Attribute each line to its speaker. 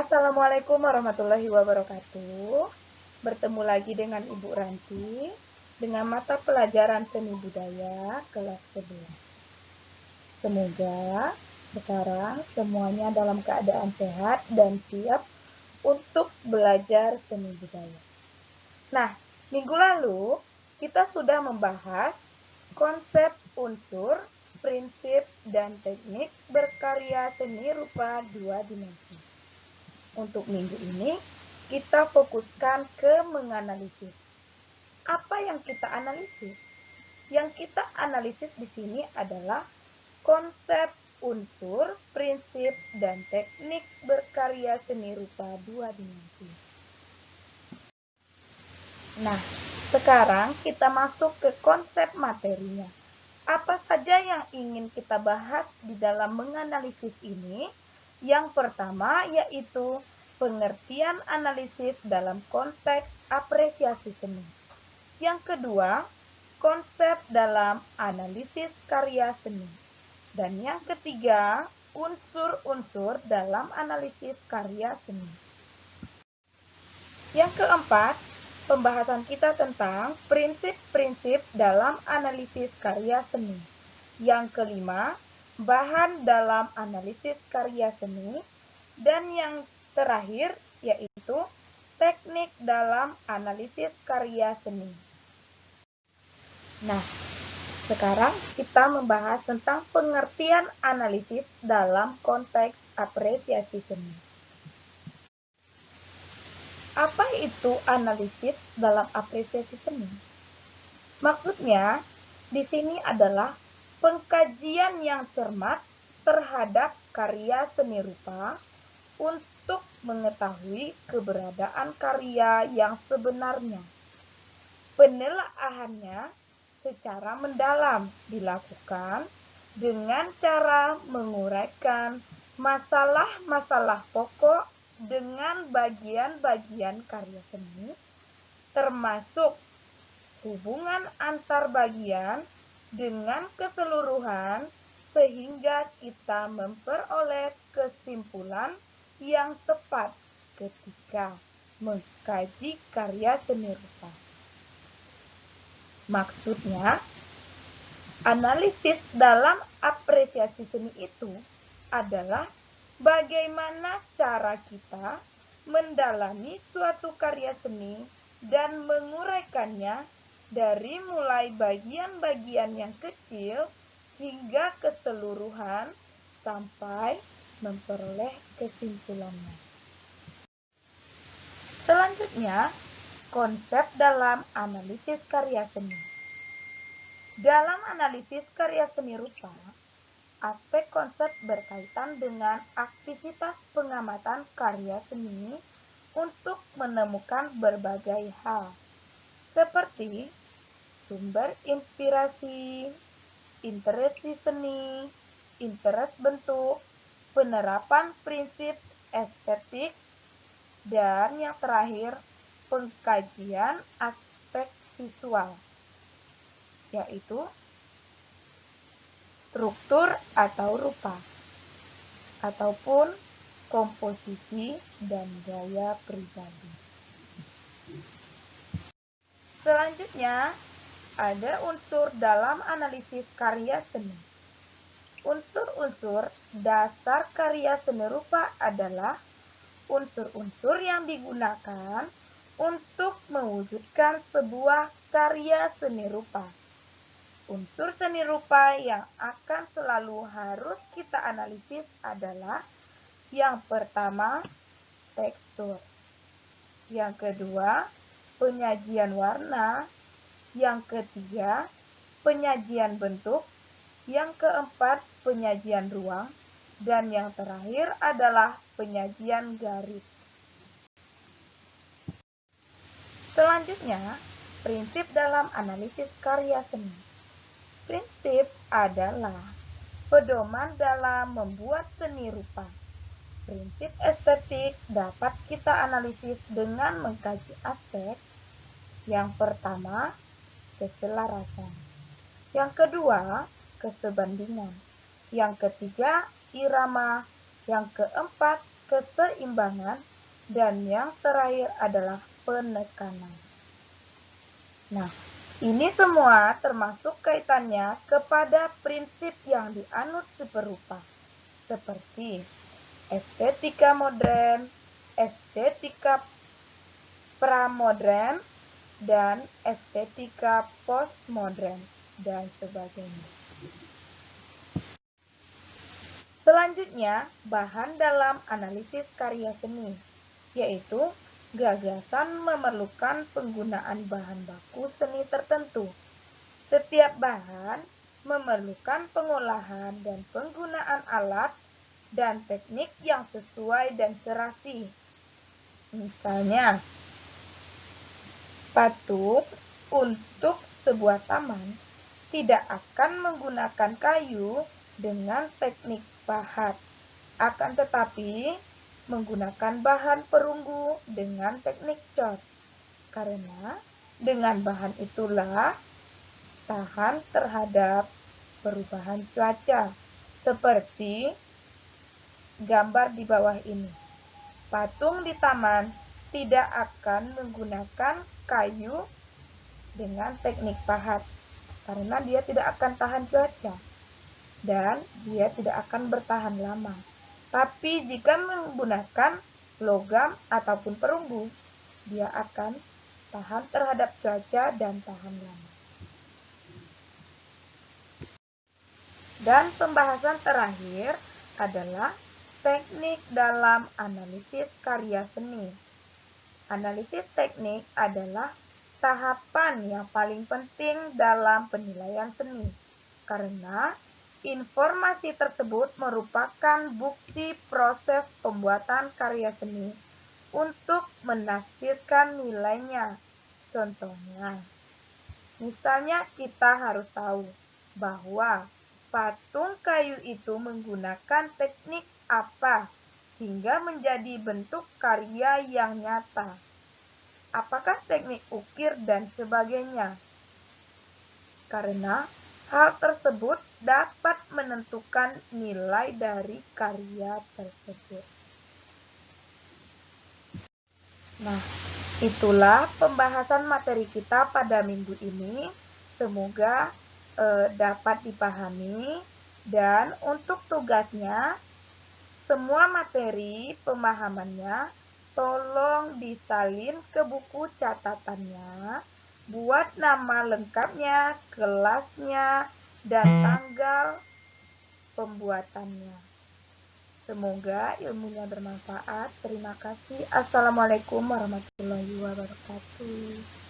Speaker 1: Assalamualaikum warahmatullahi wabarakatuh. Bertemu lagi dengan Ibu Ranti dengan mata pelajaran seni budaya kelas 11. Semoga sekarang semuanya dalam keadaan sehat dan siap untuk belajar seni budaya. Nah, minggu lalu kita sudah membahas konsep unsur, prinsip, dan teknik berkarya seni rupa dua dimensi. Untuk minggu ini, kita fokuskan ke menganalisis. Apa yang kita analisis? Yang kita analisis di sini adalah konsep unsur, prinsip, dan teknik berkarya seni rupa dua dimensi. Nah, sekarang kita masuk ke konsep materinya. Apa saja yang ingin kita bahas di dalam menganalisis ini? Yang pertama yaitu pengertian analisis dalam konteks apresiasi seni. Yang kedua, konsep dalam analisis karya seni. Dan yang ketiga, unsur-unsur dalam analisis karya seni. Yang keempat, pembahasan kita tentang prinsip-prinsip dalam analisis karya seni. Yang kelima, bahan dalam analisis karya seni. Dan yang terakhir yaitu teknik dalam analisis karya seni. Nah, sekarang kita membahas tentang pengertian analisis dalam konteks apresiasi seni. Apa itu analisis dalam apresiasi seni? Maksudnya, di sini adalah pengkajian yang cermat terhadap karya seni rupa untuk mengetahui keberadaan karya yang sebenarnya. Penelaahannya secara mendalam dilakukan dengan cara menguraikan masalah-masalah pokok dengan bagian-bagian karya seni, termasuk hubungan antar bagian dengan keseluruhan, sehingga kita memperoleh kesimpulan yang tepat ketika mengkaji karya seni rupa. Maksudnya, analisis dalam apresiasi seni itu adalah bagaimana cara kita mendalami suatu karya seni dan menguraikannya dari mulai bagian-bagian yang kecil hingga keseluruhan sampai memperoleh kesimpulannya. Selanjutnya, konsep dalam analisis karya seni. Dalam analisis karya seni rupa, aspek konsep berkaitan dengan aktivitas pengamatan karya seni untuk menemukan berbagai hal, seperti sumber inspirasi, interesi seni, interest bentuk, penerapan prinsip estetik, dan yang terakhir, pengkajian aspek visual, yaitu struktur atau rupa, ataupun komposisi dan gaya pribadi. Selanjutnya, ada unsur dalam analisis karya seni. Unsur-unsur dasar karya seni rupa adalah unsur-unsur yang digunakan untuk mewujudkan sebuah karya seni rupa. Unsur seni rupa yang akan selalu harus kita analisis adalah yang pertama, tekstur. Yang kedua, penyajian warna. Yang ketiga, penyajian bentuk. Yang keempat, penyajian ruang. Dan yang terakhir adalah penyajian garis. Selanjutnya, prinsip dalam analisis karya seni. Prinsip adalah pedoman dalam membuat seni rupa. Prinsip estetik dapat kita analisis dengan mengkaji aspek. Yang pertama, keselarasan. Yang kedua, kesebandingan. Yang ketiga, irama. Yang keempat, keseimbangan, dan yang terakhir adalah penekanan. Nah, ini semua termasuk kaitannya kepada prinsip yang dianut seperupa, seperti estetika modern, estetika pramodern, dan estetika postmodern, dan sebagainya. Selanjutnya, bahan dalam analisis karya seni, yaitu gagasan memerlukan penggunaan bahan baku seni tertentu. Setiap bahan memerlukan pengolahan dan penggunaan alat dan teknik yang sesuai dan serasi. Misalnya, patung untuk sebuah taman tidak akan menggunakan kayu dengan teknik pahat, akan tetapi menggunakan bahan perunggu dengan teknik cat, karena dengan bahan itulah tahan terhadap perubahan cuaca, seperti gambar di bawah ini. Patung di taman tidak akan menggunakan kayu dengan teknik pahat, karena dia tidak akan tahan cuaca dan dia tidak akan bertahan lama. Tapi jika menggunakan logam ataupun perunggu, dia akan tahan terhadap cuaca dan tahan lama. Dan pembahasan terakhir adalah teknik dalam analisis karya seni. Analisis teknik adalah tahapan yang paling penting dalam penilaian seni, karena informasi tersebut merupakan bukti proses pembuatan karya seni untuk menafsirkan nilainya. Contohnya, misalnya kita harus tahu bahwa patung kayu itu menggunakan teknik apa hingga menjadi bentuk karya yang nyata. Apakah teknik ukir dan sebagainya? Karena hal tersebut dapat menentukan nilai dari karya tersebut. Nah, itulah pembahasan materi kita pada minggu ini. Semoga dapat dipahami, dan untuk tugasnya, semua materi pemahamannya tolong disalin ke buku catatannya, buat nama lengkapnya, kelasnya, dan tanggal pembuatannya. Semoga ilmunya bermanfaat. Terima kasih. Assalamualaikum warahmatullahi wabarakatuh.